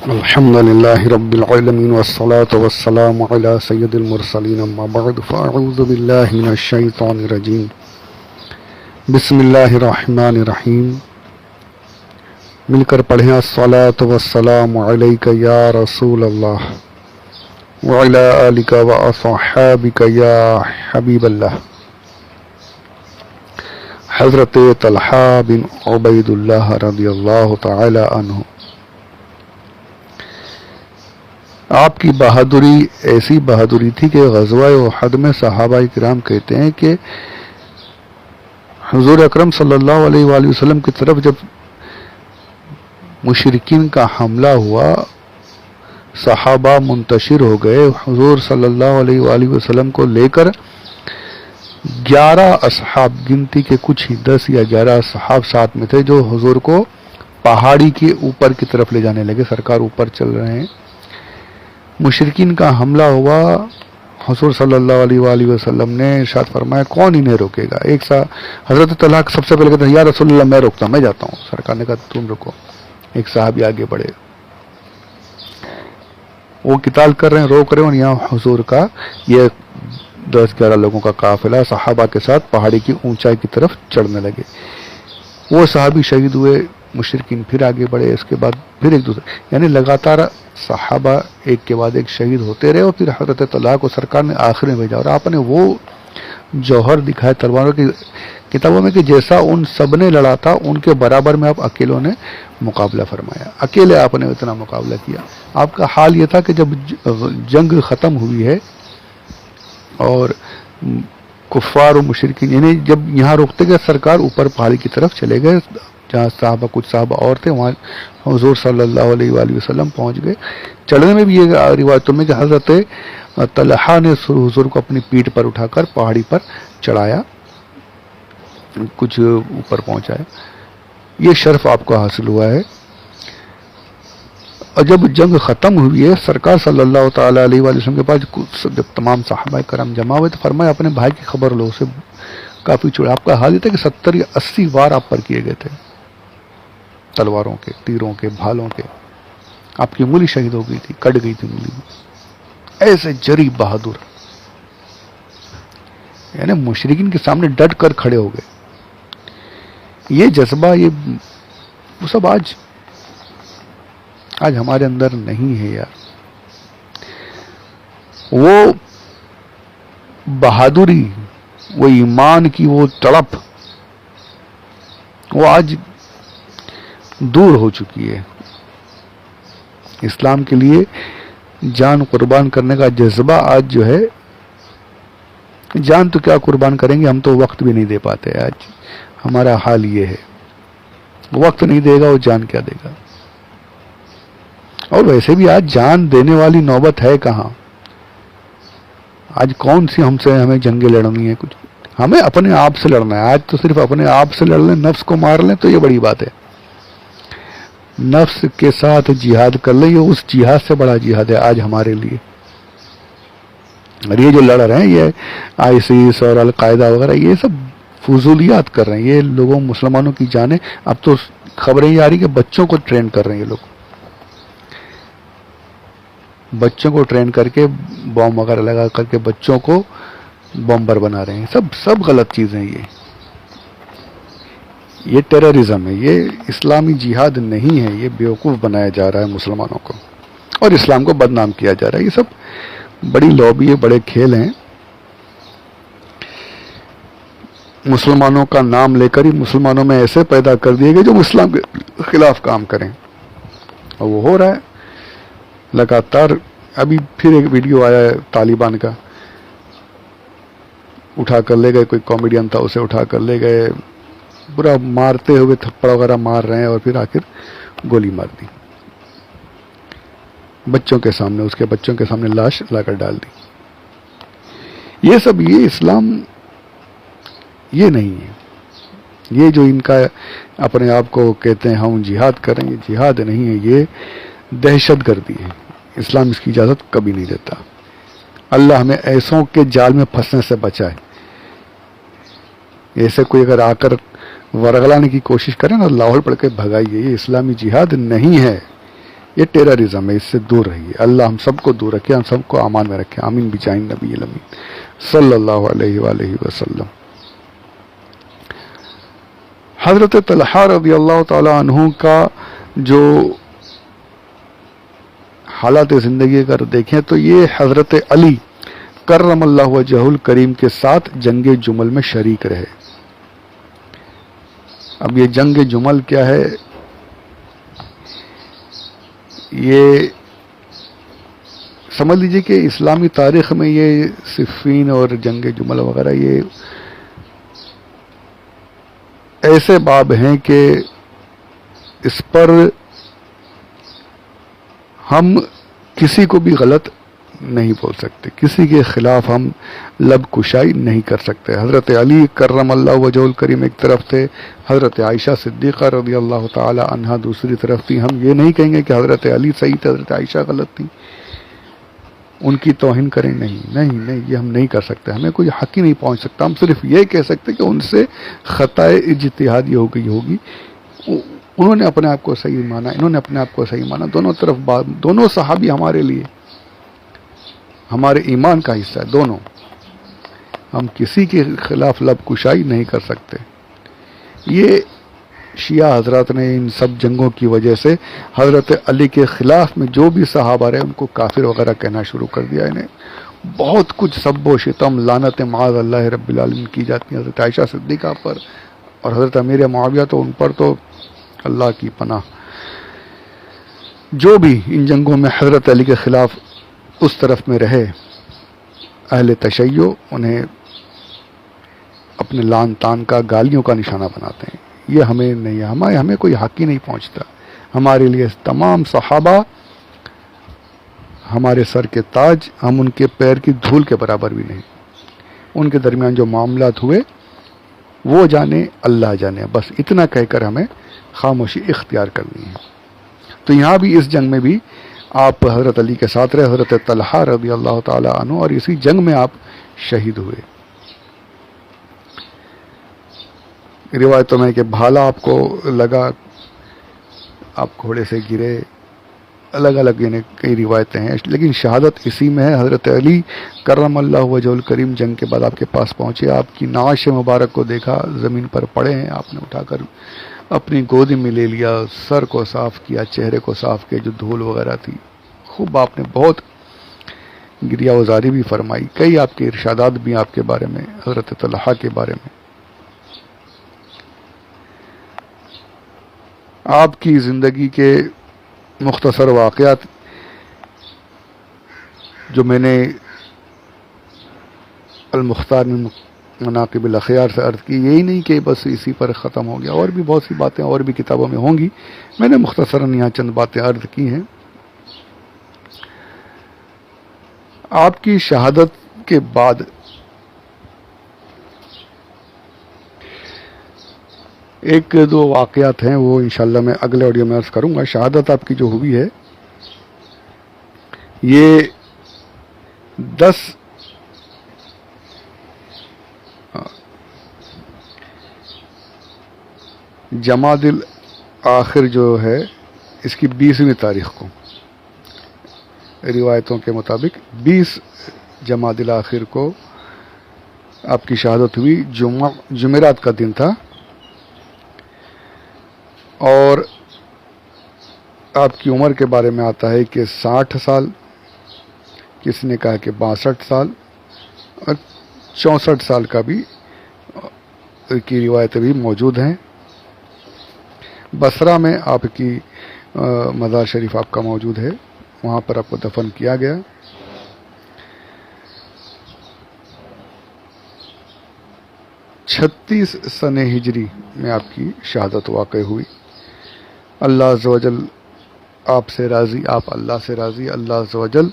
الحمد لله رب العالمين والصلاة والسلام على سيد المرسلين اما بعد فاعوذ بالله من الشيطان الرجيم بسم اللہ الرحمن الرحیم. مل کر پڑھیں الصلاة والسلام علیک یا رسول اللہ وعلی آلک واصحابک یا حبیب اللہ. حضرت طلحہ بن عبید اللہ رضی اللہ تعالی عنہ، آپ کی بہادری ایسی بہادری تھی کہ غزوہ احد میں صحابہ کرام کہتے ہیں کہ حضور اکرم صلی اللہ علیہ وآلہ وسلم کی طرف جب مشرکین کا حملہ ہوا، صحابہ منتشر ہو گئے. حضور صلی اللہ علیہ وآلہ وسلم کو لے کر 11 اصحاب، گنتی کے کچھ ہی 10 یا 11 اصحاب ساتھ میں تھے، جو حضور کو پہاڑی کے اوپر کی طرف لے جانے لگے. سرکار اوپر چل رہے ہیں، مشرکین کا حملہ ہوا. حضور صلی اللہ علیہ وآلہ وسلم نے ارشاد فرمایا کون انہیں روکے گا. حضرت طلحہ سب سے پہلے کہتے ہیں یا رسول اللہ میں روکتا ہوں، میں جاتا ہوں. سرکار نے کہا تم رکو. ایک صحابی آگے بڑھے، وہ قتال کر رہے ہیں، روک رہے ہیں، اور یہاں حضور کا یہ 10-11 لوگوں کا قافلہ صحابہ کے ساتھ پہاڑی کی اونچائی کی طرف چڑھنے لگے. وہ صحابی شہید ہوئے، مشرکین پھر آگے بڑھے، اس کے بعد پھر ایک دوسرے، یعنی لگاتار صحابہ ایک کے بعد ایک شہید ہوتے رہے. اور پھر حضرت طلحہ کو سرکار نے آخر میں بھیجا، اور آپ نے وہ جوہر دکھائے تلواروں کی کتابوں میں کہ جیسا ان سب نے لڑا تھا ان کے برابر میں آپ اکیلوں نے مقابلہ فرمایا. اکیلے آپ نے اتنا مقابلہ کیا. آپ کا حال یہ تھا کہ جب جنگ ختم ہوئی ہے اور کفار و مشرکین، یعنی جب یہاں روکتے گئے، سرکار اوپر پہاڑی کی طرف چلے گئے جہاں صحابہ کچھ صحابہ اور تھے، وہاں حضور صلی اللہ علیہ وآلہ وسلم پہنچ گئے. چڑھنے میں بھی یہ روایتوں میں کہ حضرت طلحہ نے حضور کو اپنی پیٹھ پر اٹھا کر پہاڑی پر چڑھایا، کچھ اوپر پہنچایا. یہ شرف آپ کو حاصل ہوا ہے. اور جب جنگ ختم ہوئی ہے، سرکار صلی اللہ تعالی علیہ وآلہ وسلم کے پاس جب تمام صحابہ کرام جمع ہوئے تو فرمایا اپنے بھائی کی خبر لو، اسے کافی چھوڑا. آپ کا حال یہ تھا کہ 70 یا 80 وار آپ پر کیے گئے تھے، تلواروں کے، تیروں کے، بھالوں کے. آپ کی انگلی شہید ہو گئی تھی، کٹ گئی تھی انگلی. ایسے جری بہادر، یعنی مشرکین کے سامنے ڈٹ کر کھڑے ہو گئے. یہ جذبہ، وہ سب آج ہمارے اندر نہیں ہے یار. وہ بہادری، وہ ایمان کی وہ تڑپ، وہ آج دور ہو چکی ہے. اسلام کے لیے جان قربان کرنے کا جذبہ آج جو ہے، جان تو کیا قربان کریں گے، ہم تو وقت بھی نہیں دے پاتے. آج ہمارا حال یہ ہے، وقت نہیں دے گا وہ جان کیا دے گا. اور ویسے بھی آج جان دینے والی نوبت ہے کہاں. آج کون سی ہمیں جنگیں لڑنی ہے؟ کچھ ہمیں اپنے آپ سے لڑنا ہے. آج تو صرف اپنے آپ سے لڑ لیں، نفس کو مار لیں تو یہ بڑی بات ہے. نفس کے ساتھ جہاد کر لیں، یہ اس جہاد سے بڑا جہاد ہے آج ہمارے لیے. اور یہ جو لڑ رہے ہیں، یہ ISIS اور القاعدہ وغیرہ، یہ سب فضولیات کر رہے ہیں. یہ لوگوں مسلمانوں کی جانیں، اب تو خبریں یہ آ رہی کہ بچوں کو ٹرین کر رہے ہیں. یہ لوگ بچوں کو ٹرین کر کے بم وغیرہ لگا کر کے بچوں کو بمبر بنا رہے ہیں. سب غلط چیزیں. یہ ٹیررزم ہے، یہ اسلامی جہاد نہیں ہے. یہ بیوقوف بنایا جا رہا ہے مسلمانوں کو، اور اسلام کو بدنام کیا جا رہا ہے. یہ سب بڑی لابی ہے، بڑے کھیل ہیں. مسلمانوں کا نام لے کر ہی مسلمانوں میں ایسے پیدا کر دیے گئے جو اسلام کے خلاف کام کریں، اور وہ ہو رہا ہے لگاتار. ابھی پھر ایک ویڈیو آیا ہے طالبان کا، اٹھا کر لے گئے، کوئی کامیڈین تھا اسے اٹھا کر لے گئے، پورا مارتے ہوئے تھپڑ وغیرہ مار رہے ہیں، اور پھر آخر گولی مار دی بچوں کے سامنے. اس کے بچوں کے سامنے لاش لا کر ڈال دی. یہ سب، یہ اسلام یہ نہیں ہے. یہ جو ان کا اپنے آپ کو کہتے ہیں ہم جہاد کریں، یہ جہاد نہیں ہے، یہ دہشت گردی ہے. اسلام اس کی اجازت کبھی نہیں دیتا. اللہ ہمیں ایسوں کے جال میں پھنسنے سے بچائے. ایسے کوئی اگر آ کر ورغلانے کی کوشش کرے نا، لاہور پڑھ کے بھگائیے. یہ اسلامی جہاد نہیں ہے. یہ ٹیررزم ہے، اس سے دور رہیے. اللہ ہم سب کو دور رکھے، ہم سب کو امان میں رکھے. آمین بجاہ نبی الامین صلی اللہ علیہ وآلہ وسلم. حضرت طلحہ رضی اللہ تعالی عنہ کا جو حالات زندگی اگر دیکھیں تو یہ حضرت علی کرم اللہ وجہہ الکریم کے ساتھ جنگ جمل میں شریک رہے. اب یہ جنگ جمل کیا ہے؟ یہ سمجھ لیجئے کہ اسلامی تاریخ میں یہ صفین اور جنگ جمل وغیرہ یہ ایسے باب ہیں کہ اس پر ہم کسی کو بھی غلط نہیں بول سکتے، کسی کے خلاف ہم لب کشائی نہیں کر سکتے. حضرت علی کرم اللہ وجہ الکریم ایک طرف تھے، حضرت عائشہ صدیقہ رضی اللہ تعالی عنہا دوسری طرف تھی. ہم یہ نہیں کہیں گے کہ حضرت علی صحیح تھے، حضرت عائشہ غلط تھی، ان کی توہین کریں. نہیں، یہ ہم نہیں کر سکتے، ہمیں کوئی حق ہی نہیں پہنچ سکتا. ہم صرف یہ کہہ سکتے کہ ان سے خطائے اجتہادی ہو گئی ہوگی، انہوں نے اپنے آپ کو صحیح مانا، انہوں نے اپنے آپ کو صحیح مانا. دونوں طرف بات، دونوں صحابی ہمارے لیے ہمارے ایمان کا حصہ ہے. دونوں ہم کسی کے خلاف لب کشائی نہیں کر سکتے. یہ شیعہ حضرات نے ان سب جنگوں کی وجہ سے حضرت علی کے خلاف میں جو بھی صحابہ رہے ان کو کافر وغیرہ کہنا شروع کر دیا. انہیں بہت کچھ سب و شتم لعنت معاذ اللہ رب العالمین کی جاتی ہیں حضرت عائشہ صدیقہ پر، اور حضرت امیر معاویہ تو ان پر تو اللہ کی پناہ. جو بھی ان جنگوں میں حضرت علی کے خلاف اس طرف میں رہے اہل تشیع انہیں اپنے لان تان کا، گالیوں کا نشانہ بناتے ہیں. یہ ہمیں نہیں، ہمیں کوئی حق ہی نہیں پہنچتا. ہمارے لیے تمام صحابہ ہمارے سر کے تاج، ہم ان کے پیر کی دھول کے برابر بھی نہیں. ان کے درمیان جو معاملات ہوئے وہ جانے، اللہ جانے. بس اتنا کہہ کر ہمیں خاموشی اختیار کرنی ہے. تو یہاں بھی اس جنگ میں بھی آپ حضرت علی کے ساتھ رہے، حضرت طلحہ رضی اللہ تعالی عنہ، اور اسی جنگ میں آپ شہید ہوئے. روایتوں میں کہ بھالا آپ کو لگا، آپ گھوڑے سے گرے، الگ الگ یعنی کئی روایتیں ہیں، لیکن شہادت اسی میں ہے. حضرت علی کرم اللہ وجہ الکریم جنگ کے بعد آپ کے پاس پہنچے، آپ کی نعش مبارک کو دیکھا، زمین پر پڑے ہیں، آپ نے اٹھا کر اپنی گود میں لے لیا، سر کو صاف کیا، چہرے کو صاف کیا، جو دھول وغیرہ تھی. خوب آپ نے بہت گریہ وزاری بھی فرمائی. کئی آپ کے ارشادات بھی آپ کے بارے میں، حضرت طلحہ کے بارے میں. آپ کی زندگی کے مختصر واقعات جو میں نے المختار میں مناقب الاخیار سے عرض کی، یہی نہیں کہ بس اسی پر ختم ہو گیا، اور بھی بہت سی باتیں اور بھی کتابوں میں ہوں گی. میں نے مختصراً یہاں چند باتیں عرض کی ہیں. آپ کی شہادت کے بعد ایک دو واقعات ہیں، وہ انشاءاللہ میں اگلے آڈیو میں عرض کروں گا. شہادت آپ کی جو ہوئی ہے یہ 10 جمادی الاخر جو ہے اس کی 20ویں تاریخ کو، روایتوں کے مطابق 20 جمادی الاخر کو آپ کی شہادت ہوئی. جمعرات کا دن تھا، اور آپ کی عمر کے بارے میں آتا ہے کہ 60 سال، کسی نے کہا کہ 62 سال، اور 64 سال کا بھی کی روایتیں بھی موجود ہیں. بصرہ میں آپ کی مزار شریف آپ کا موجود ہے، وہاں پر آپ کو دفن کیا گیا. چھتیس سنہ ہجری میں آپ کی شہادت واقع ہوئی. اللہ عز و جل آپ سے راضی، آپ اللہ سے راضی. اللہ عز و جل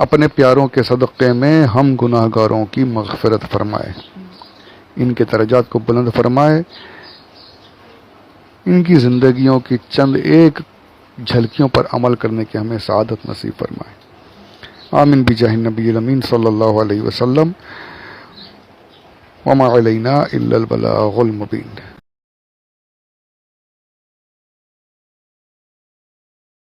اپنے پیاروں کے صدقے میں ہم گناہ گاروں کی مغفرت فرمائے، ان کے درجات کو بلند فرمائے، ان کی زندگیوں کی چند ایک جھلکیوں پر عمل کرنے کی ہمیں سعادت نصیب فرمائے. آمین بجاہ النبی الامین صلی اللہ علیہ وسلم. وما علینا الا البلاغ المبین.